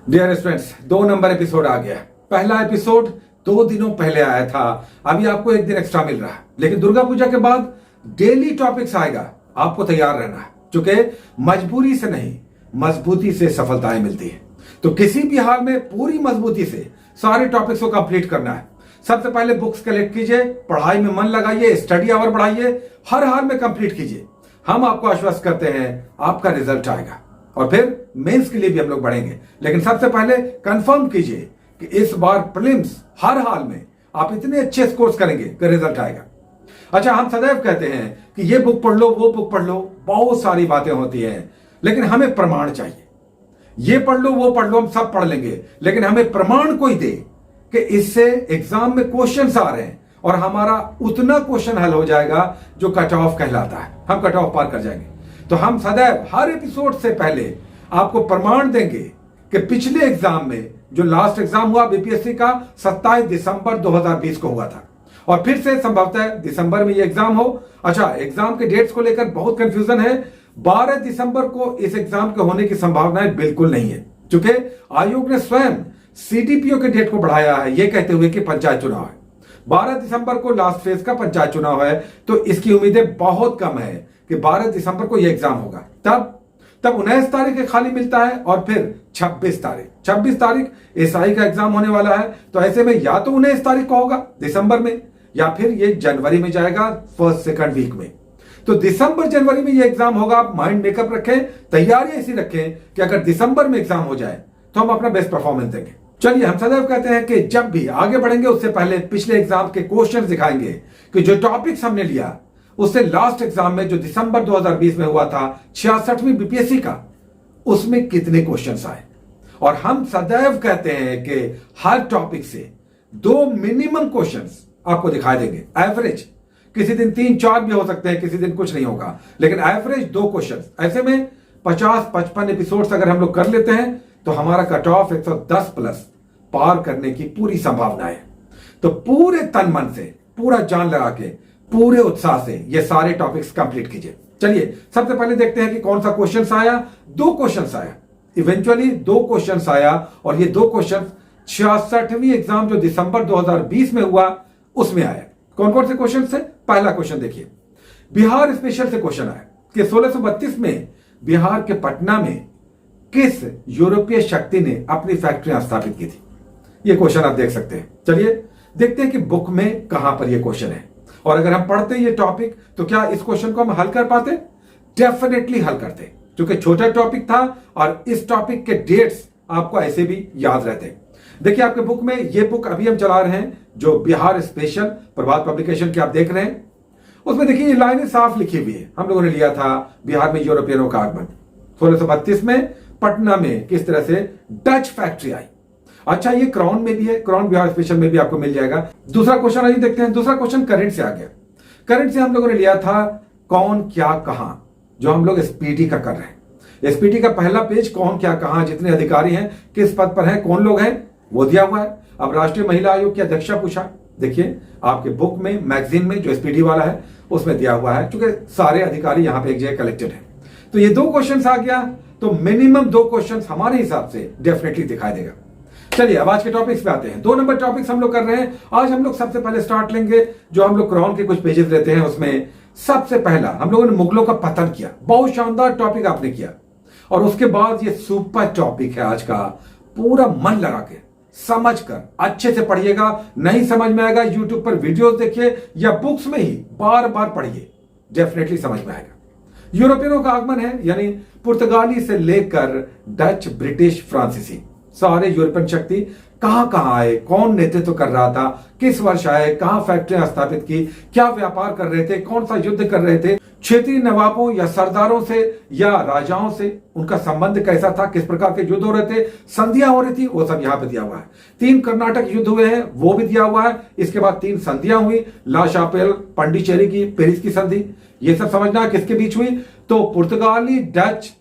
Dear students, 2 number episode आ गया। पहला episode 2 दिनों पहले आया था, अभी आपको एक दिन एक्स्ट्रा मिल रहा है। लेकिन दुर्गा पूजा के बाद डेली टॉपिक्स आएगा, आपको तैयार रहना है, क्योंकि मजबूरी से नहीं मजबूती से सफलताएं मिलती है। तो किसी भी हाल में पूरी मजबूती से सारे टॉपिक्स को कंप्लीट करना है। सबसे पहले बुक्स कलेक्ट कीजिए, पढ़ाई में मन लगाइए, स्टडी आवर बढ़ाइए, हर हाल में कंप्लीट कीजिए। हम आपको आश्वस्त करते हैं आपका रिजल्ट आएगा और फिर मेंस के लिए भी हम लोग बढ़ेंगे। लेकिन सबसे पहले कंफर्म कीजिए कि इस बार प्रीलिम्स हर हाल में आप इतने अच्छे स्कोर्स करेंगे कि रिजल्ट आएगा। अच्छा, हम सदैव कहते हैं कि ये बुक पढ़ लो, वो बुक पढ़ लो, बहुत सारी बातें होती हैं, लेकिन हमें प्रमाण चाहिए। ये पढ़ लो, वो पढ़ लो, हम सब पढ़ लेंगे, लेकिन हमें प्रमाण कोई दे कि इससे एग्जाम में क्वेश्चंस आ रहे हैं और हमारा उतना क्वेश्चन हल हो जाएगा जो कट ऑफ कहलाता है, हम कट ऑफ पार कर जाएंगे। तो हम सदैव हर एपिसोड से पहले आपको प्रमाण देंगे कि पिछले एग्जाम में जो लास्ट एग्जाम हुआ बीपीएससी का 27 दिसंबर 2020 को हुआ था और फिर से संभवतः दिसंबर में ये एग्जाम हो। अच्छा, एग्जाम के डेट्स को लेकर बहुत कंफ्यूजन है। 12 दिसंबर को इस एग्जाम के होने की संभावनाएं बिल्कुल नहीं है, क्योंकि आयोग ने स्वयं सीडीपीओ के डेट को बढ़ाया है, यह कहते हुए कि पंचायत चुनाव है। 12 दिसंबर को लास्ट फेज का पंचायत चुनाव है, तो इसकी उम्मीदें बहुत कम है कि 12 दिसंबर को यह एग्जाम होगा। तब 19 तारीख खाली मिलता है और फिर 26 तारीख एसआई का एग्जाम होने वाला है। तो ऐसे में या तो 19 तारीख को होगा दिसंबर में, या फिर ये जनवरी में जाएगा, फर्स्ट सेकंड वीक में। तो दिसंबर जनवरी में ये एग्जाम होगा। आप माइंड मेकअप रखें, तैयारी ऐसी रखें कि अगर दिसंबर में एग्जाम हो जाए तो हम अपना बेस्ट परफॉर्मेंस देंगे। चलिए, हम सदैव कहते हैं कि जब भी आगे बढ़ेंगे उससे पहले पिछले एग्जाम के क्वेश्चन दिखाएंगे कि जो टॉपिक्स हमने लिया उससे लास्ट एग्जाम में जो दिसंबर 2020 में हुआ था 66वीं बीपीएससी का, उसमें कितने क्वेश्चंस आए। और हम सदैव कहते हैं कि हर टॉपिक से 2 मिनिमम क्वेश्चंस आपको दिखाई देंगे। एवरेज किसी दिन 3-4 भी हो सकते हैं, किसी दिन कुछ नहीं होगा, लेकिन एवरेज 2 क्वेश्चंस। ऐसे में 50-55 एपिसोड्स अगर हम लोग कर लेते हैं तो हमारा कट ऑफ 110 प्लस पार करने की पूरी संभावना है। तो पूरे तन मन से, पूरा जान लगा के, पूरे उत्साह से ये सारे टॉपिक्स कंप्लीट कीजिए। चलिए, सबसे पहले देखते हैं कि कौन सा क्वेश्चन आया। 2 क्वेश्चन आया, इवेंचुअली 2 क्वेश्चन आया, और ये 2 क्वेश्चन 66वीं एग्जाम जो दिसंबर 2020 में हुआ उसमें आया। कौन कौन से क्वेश्चन से? पहला क्वेश्चन देखिए, बिहार स्पेशल से क्वेश्चन आया कि 1632 में बिहार के पटना में किस यूरोपीय शक्ति ने अपनी फैक्ट्रियां स्थापित की थी। यह क्वेश्चन आप देख सकते हैं। चलिए देखते हैं कि बुक में कहां पर यह क्वेश्चन है, और अगर हम पढ़ते ये टॉपिक तो क्या इस क्वेश्चन को हम हल कर पाते? डेफिनेटली हल करते, क्योंकि छोटा टॉपिक था और इस टॉपिक के डेट्स आपको ऐसे भी याद रहते। देखिए आपके बुक में, ये बुक अभी हम चला रहे हैं जो बिहार स्पेशल प्रभात पब्लिकेशन की आप देख रहे हैं, उसमें देखिए ये लाइनें साफ लिखी हुई है। हम लोगों ने लिया था बिहार में यूरोपियनों का आगमन, 1632 में पटना में किस तरह से डच फैक्ट्री आई। अच्छा, ये क्राउन में भी है, क्राउन बिहार स्पेशल में भी आपको मिल जाएगा। दूसरा क्वेश्चन आइए देखते हैं। दूसरा क्वेश्चन करंट से आ गया। करंट से हम लोगों ने लिया था कौन क्या कहां, जो हम लोग एसपीटी का कर रहे हैं। एसपीटी का पहला पेज कौन क्या कहां, जितने अधिकारी हैं, किस पद पर हैं, कौन लोग हैं, वो दिया हुआ है। अब राष्ट्रीय महिला आयोग की अध्यक्षा पूछा, देखिए आपके बुक में, मैगजीन में जो एसपीटी वाला है उसमें दिया हुआ है, क्योंकि सारे अधिकारी यहां पे एक जगह कलेक्टेड है। तो ये 2 क्वेश्चन आ गया, तो मिनिमम 2 क्वेश्चन हमारे हिसाब से डेफिनेटली दिखाई देगा। चलिए अब आज के टॉपिक्स पे आते हैं। 2 नंबर टॉपिक्स हम लोग कर रहे हैं। आज हम लोग सबसे पहले स्टार्ट लेंगे, जो हम लोग क्राउन के कुछ पेजेस लेते हैं उसमें सबसे पहला हम लोगों ने मुगलों का पतन किया। बहुत शानदार टॉपिक आपने किया, और उसके बाद ये सुपर टॉपिक है आज का। पूरा मन लगा के समझ कर अच्छे से पढ़िएगा। नहीं समझ में आएगा यूट्यूब पर वीडियोस देखिए या बुक्स में ही बार बार पढ़िए, डेफिनेटली समझ में आएगा। यूरोपियनों का आगमन है, यानी पुर्तगाली से लेकर डच, ब्रिटिश, फ्रांसीसी, सारे यूरोपियन शक्ति कहां कहां आए, कौन नेतृत्व कर रहा था, किस वर्ष आए, कहां फैक्ट्रियां स्थापित की, क्या व्यापार कर रहे थे, कौन सा युद्ध कर रहे थे, क्षेत्रीय नवाबों या सरदारों से या राजाओं से उनका संबंध कैसा था, किस प्रकार के युद्ध हो रहे थे, संधियां हो रही थी, वो सब यहां पे दिया हुआ है। 3 कर्नाटक युद्ध हुए हैं, वो भी दिया हुआ है। इसके बाद 3 संधियां हुई, ला शापेल, पांडिचेरी की, पेरिस की संधि, ये सब समझना किसके बीच हुई। तो पुर्तगाली, डच,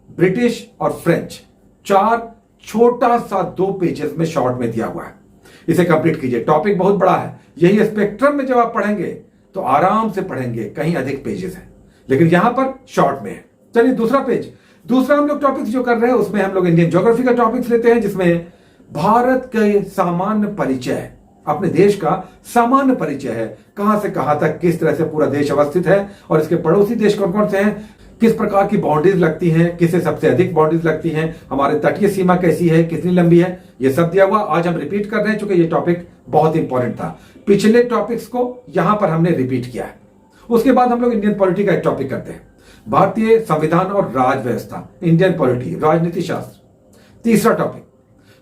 ब्रिटिश और फ्रेंच, 4 छोटा सा 2 पेजेस में शॉर्ट में दिया हुआ है। इसे कंप्लीट कीजिए। टॉपिक बहुत बड़ा है, यही स्पेक्ट्रम में जब आप पढ़ेंगे तो आराम से पढ़ेंगे, कहीं अधिक पेजेस हैं, लेकिन यहां पर शॉर्ट में है। चलिए दूसरा पेज, दूसरा हम लोग टॉपिक्स जो कर रहे हैं उसमें हम लोग इंडियन ज्योग्राफी का टॉपिक्स लेते हैं, जिसमें भारत के सामान्य परिचय, अपने देश का सामान्य परिचय है, कहां से कहां तक किस तरह से पूरा देश अवस्थित है और इसके पड़ोसी देश कौन कौन से हैं, किस प्रकार की बाउंड्रीज लगती हैं, किसे सबसे अधिक बाउंड्रीज लगती हैं, हमारे तटीय सीमा कैसी है, कितनी लंबी है, ये सब दिया हुआ। आज हम रिपीट कर रहे हैं क्योंकि ये टॉपिक बहुत इंपॉर्टेंट था। पिछले टॉपिक्स को यहां पर हमने रिपीट किया है। उसके बाद हम लोग इंडियन पॉलिटी का एक टॉपिक करते हैं, भारतीय संविधान और राज व्यवस्था, इंडियन पॉलिटी, राजनीति शास्त्र। तीसरा टॉपिक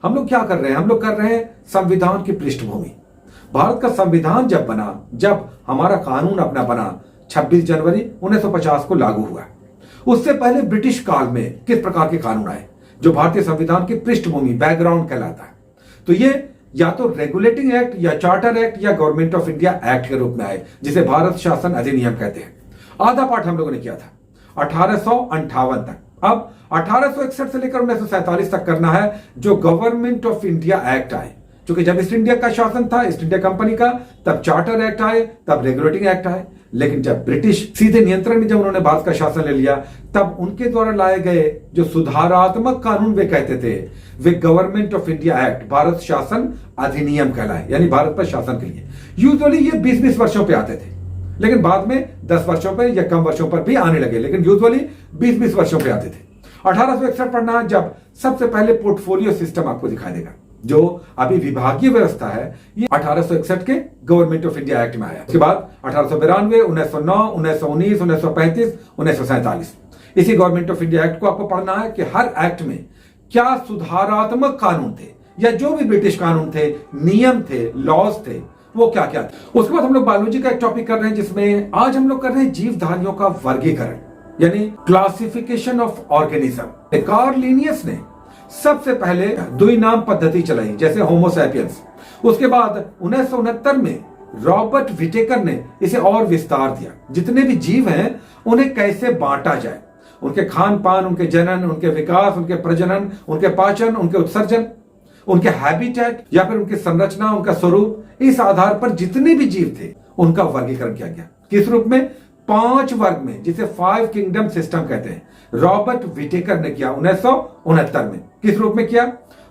हम लोग क्या कर रहे हैं, हम लोग कर रहे हैं संविधान की पृष्ठभूमि। भारत का संविधान जब बना, जब हमारा कानून अपना बना 26 जनवरी 1950 को लागू हुआ, उससे पहले ब्रिटिश काल में किस प्रकार के कानून आए जो भारतीय संविधान की पृष्ठभूमि, बैकग्राउंड कहलाता है। तो ये या तो रेगुलेटिंग एक्ट या चार्टर एक्ट या गवर्नमेंट ऑफ इंडिया एक्ट के रूप में आए, जिसे भारत शासन अधिनियम कहते हैं। आधा पाठ हम लोगों ने किया था 1858 तक। अब 1861 से लेकर 1947 तक करना है, जो गवर्नमेंट ऑफ इंडिया एक्ट आए। क्योंकि जब ईस्ट इंडिया का शासन था, ईस्ट इंडिया कंपनी का, तब चार्टर एक्ट आए, तब रेगुलेटिंग एक्ट आए। लेकिन जब ब्रिटिश सीधे नियंत्रण में जब उन्होंने भारत का शासन ले लिया, तब उनके द्वारा लाए गए जो सुधारात्मक कानून वे कहते थे, वे government of India act, Bharat शासन अधिनियम कहलाए, यानी भारत पर शासन के लिए। यूजुअली ये 20-20 वर्षों पे आते थे, लेकिन बाद में 10 वर्षों पर या कम वर्षों पर भी आने लगे, लेकिन यूजुअली 20-20 वर्षों पे आते थे। 1861 पढ़ना, जब सबसे पहले पोर्टफोलियो सिस्टम आपको दिखाई देगा। जो अभी विभागीय व्यवस्था है, ये 1861 के गवर्नमेंट ऑफ इंडिया एक्ट में आया। उसके बाद 1892, 1909, 1919, 1935, 1947 इसी गवर्नमेंट ऑफ इंडिया एक्ट को आपको पढ़ना है कि हर एक्ट में क्या सुधारात्मक कानून थे, या जो भी ब्रिटिश कानून थे, नियम थे, लॉज थे, वो क्या क्या थे। उसके बाद हम लोग बायोलॉजी का एक टॉपिक कर रहे हैं, जिसमें आज हम लोग कर रहे हैं जीवधारियों का वर्गीकरण, यानी classification of organism. Karl Linnaeus ने सबसे पहले द्विनाम पद्धति चलाई, जैसे होमोसैपियंस। उसके बाद 1969 में रॉबर्ट विटेकर ने इसे और विस्तार दिया, जितने भी जीव हैं उन्हें कैसे बांटा जाए, उनके खान पान, उनके जनन, उनके विकास, उनके प्रजनन, उनके पाचन, उनके उत्सर्जन, उनके हैबिटेट या फिर उनकी संरचना, उनका स्वरूप, इस आधार पर जितने भी जीव थे उनका वर्गीकरण किया गया। किस रूप में? 5 वर्ग में, जिसे 5 किंगडम सिस्टम कहते हैं। रॉबर्ट विटेकर ने किया 1969 में। किस रूप में किया?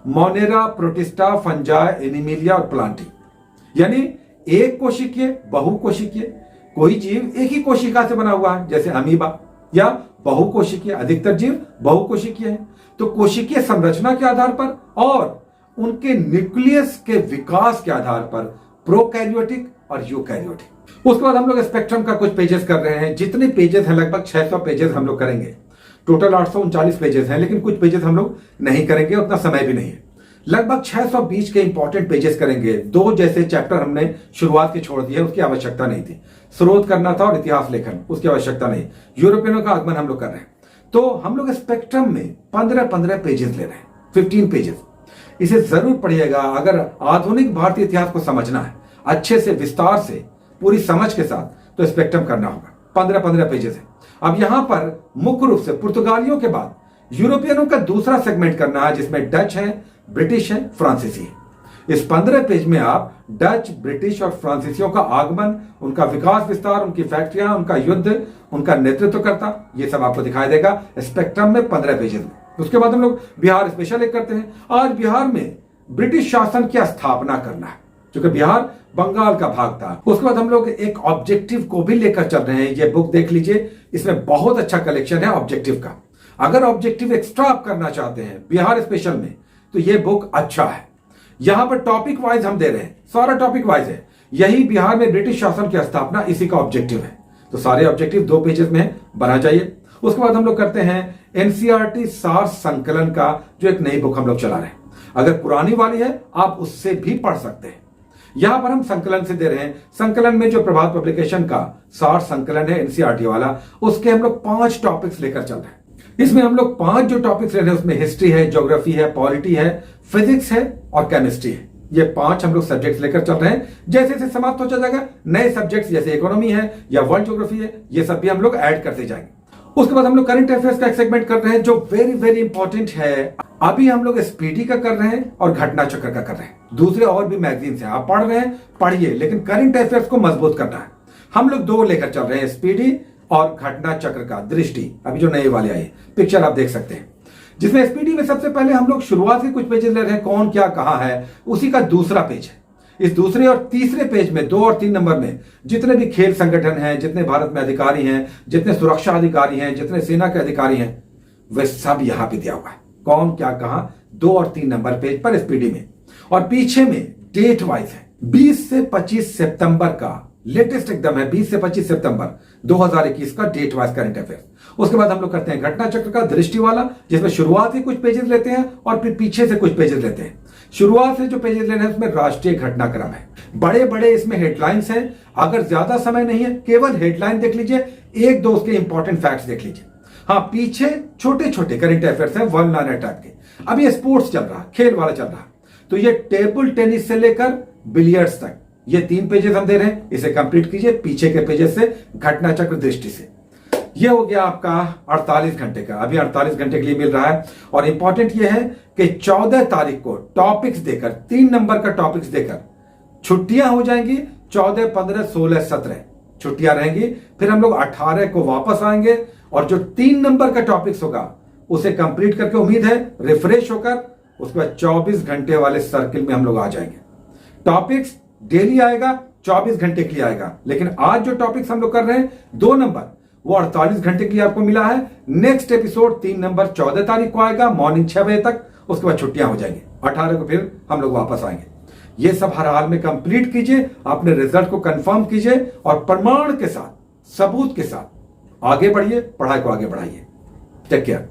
मोनेरा, प्रोटिस्टा, फंजाई, एनिमिलिया और प्लांटी, यानी एक कोशिकीय, बहुकोशिकीय। कोई जीव एक ही कोशिका से बना हुआ है, जैसे अमीबा, या बहुकोशिकीय, अधिकतर जीव बहुकोशिकीय है। तो कोशिकीय संरचना के आधार पर और उनके न्यूक्लियस के विकास के आधार पर प्रोकैरियोटिक और यूकैरियोटिक। उसके बाद हम लोग स्पेक्ट्रम का कुछ पेजेस कर रहे हैं। जितने पेजेस हैं, लगभग 600 पेजेस हम लोग करेंगे। टोटल 839 पेजेस हैं, लेकिन कुछ पेजेस हम लोग नहीं करेंगे, उतना समय भी नहीं है। लगभग 620 के इंपॉर्टेंट पेजेस करेंगे। 2 जैसे चैप्टर हमने शुरुआत के छोड़ दिए, उसकी आवश्यकता नहीं थी। स्रोत करना था और इतिहास लेखन, उसकी आवश्यकता नहीं। यूरोपियनों का आगमन हम लोग कर रहे हैं, तो हम लोग स्पेक्ट्रम में 15-15 पेजेस ले रहे हैं, 15 पेजेस। इसे जरूर पढ़िएगा अगर आधुनिक भारतीय इतिहास को समझना है अच्छे से, विस्तार से, पूरी समझ के साथ, तो स्पेक्ट्रम करना होगा। 15-15 पेजेस है। अब यहां पर मुख्य रूप से पुर्तगालियों के बाद यूरोपियनों का दूसरा सेगमेंट करना है, जिसमें डच है, ब्रिटिश है, फ्रांसीसी है। इस 15 पेज में आप डच, ब्रिटिश और फ्रांसीसियों का आगमन, उनका विकास विस्तार, उनकी फैक्ट्रियां, उनका युद्ध, उनका नेतृत्वकर्ता, ये सब आपको दिखाई देगा स्पेक्ट्रम में 15 पेजेस में। उसके बाद हम लोग बिहार स्पेशल एक करते हैं। आज बिहार में ब्रिटिश शासन की स्थापना करना है, क्योंकि बिहार बंगाल का भाग था। उसके बाद हम लोग एक ऑब्जेक्टिव को भी लेकर चल रहे हैं। ये बुक देख लीजिए, इसमें बहुत अच्छा कलेक्शन है ऑब्जेक्टिव का। अगर ऑब्जेक्टिव एक्स्ट्रा आप करना चाहते हैं बिहार स्पेशल में, तो ये बुक अच्छा है। यहां पर टॉपिक वाइज हम दे रहे हैं, सारा टॉपिक वाइज है। यही बिहार में ब्रिटिश शासन की स्थापना, इसी का ऑब्जेक्टिव है। तो सारे ऑब्जेक्टिव 2 पेजेस में बना चाहिए। उसके बाद हम लोग करते हैं एनसीईआरटी सार संकलन का, जो एक नई बुक हम लोग चला रहे हैं। अगर पुरानी वाली है, आप उससे भी पढ़ सकते हैं। यहां पर हम संकलन से दे रहे हैं। संकलन में जो प्रभात पब्लिकेशन का सार संकलन है एनसीईआरटी वाला, उसके हम लोग 5 टॉपिक्स लेकर चल रहे हैं। इसमें हम लोग 5 जो टॉपिक्स ले रहे हैं, उसमें हिस्ट्री है, ज्योग्राफी है, पॉलिटी है, फिजिक्स है और केमिस्ट्री है। ये 5 हम लोग सब्जेक्ट्स लेकर चल रहे हैं। जैसे जैसे समाप्त हो जाएगा, नए सब्जेक्ट्स जैसे इकोनॉमी है या वर्ल्ड ज्योग्राफी है, ये सब भी हम लोग ऐड करते जाएंगे। उसके बाद हम लोग करंट अफेयर्स का एक सेगमेंट कर रहे हैं, जो वेरी वेरी इंपॉर्टेंट है। अभी हम लोग स्पीडी का कर रहे हैं और घटना चक्र का कर रहे हैं। दूसरे और भी मैगजीन्स हैं, आप पढ़ रहे हैं, पढ़िए, लेकिन करंट अफेयर्स को मजबूत करना है। हम लोग 2 लेकर चल रहे हैं, स्पीडी और घटना चक्र का दृष्टि, अभी जो नए वाले आए पिक्चर आप देख सकते हैं, जिसमें स्पीडी में सबसे पहले हम लोग शुरुआत के कुछ पेजेस ले रहे हैं, कौन क्या कहां है, उसी का दूसरा पेज है। इस दूसरे और तीसरे पेज में 2 और 3 नंबर में जितने भी खेल संगठन हैं, जितने भारत में अधिकारी हैं, जितने सुरक्षा अधिकारी हैं, जितने सेना के अधिकारी हैं, वे सब यहां पे दिया हुआ है, कौन क्या कहां, 2 और 3 नंबर पेज पर स्पीडी में। और पीछे में डेट वाइज है, 20 से 25 सितंबर का लेटेस्ट एकदम है, 20 से 25 सितंबर 2021 का डेट वाइज करंट अफेयर। उसके बाद हम लोग करते हैं घटना चक्र का दृष्टि वाला, जिसमें शुरुआत से कुछ पेजेस लेते हैं और फिर पीछे से कुछ पेजेस लेते हैं। शुरुआत से जो पेजेस लेने हैं उसमें राष्ट्रीय घटनाक्रम है, बड़े बड़े इसमें हेडलाइंस हैं। अगर ज्यादा समय नहीं है, केवल हेडलाइन देख लीजिए, एक दो उसके इंपॉर्टेंट फैक्ट्स देख लीजिए। हाँ, पीछे छोटे छोटे करंट अफेयर्स हैं, वन लाइनर टाइप के। अब ये स्पोर्ट्स चल रहा, खेल वाला चल रहा, तो ये टेबल टेनिस से लेकर बिलियर्ड्स तक ये 3 पेजेस हम दे रहे हैं, इसे कंप्लीट कीजिए पीछे के पेजेस से घटना चक्र दृष्टि से। ये हो गया आपका 48 घंटे का, अभी 48 घंटे के लिए मिल रहा है। और इंपॉर्टेंट ये है कि 14 तारीख को टॉपिक्स देकर, 3 नंबर का टॉपिक्स देकर छुट्टियां हो जाएंगी। 14, 15, 16, 17 छुट्टियां रहेंगी। फिर हम लोग 18 को वापस आएंगे और जो 3 नंबर का टॉपिक्स होगा उसे कंप्लीट करके उम्मीद है रिफ्रेश होकर उसके बाद 24 घंटे वाले सर्किल में हम लोग आ जाएंगे। टॉपिक्स डेली आएगा, 24 घंटे के लिए आएगा, लेकिन आज जो टॉपिक्स हम लोग कर रहे हैं 2 नंबर, वो 48 घंटे के लिए आपको मिला है। नेक्स्ट एपिसोड 3 नंबर 14 तारीख को आएगा मॉर्निंग 6 बजे तक, उसके बाद छुट्टियां हो जाएंगी। 18 को फिर हम लोग वापस आएंगे। ये सब हर हाल में कंप्लीट कीजिए, अपने रिजल्ट को कंफर्म कीजिए और प्रमाण के साथ, सबूत के साथ आगे बढ़िए, पढ़ाई को आगे बढ़ाइए। Take care.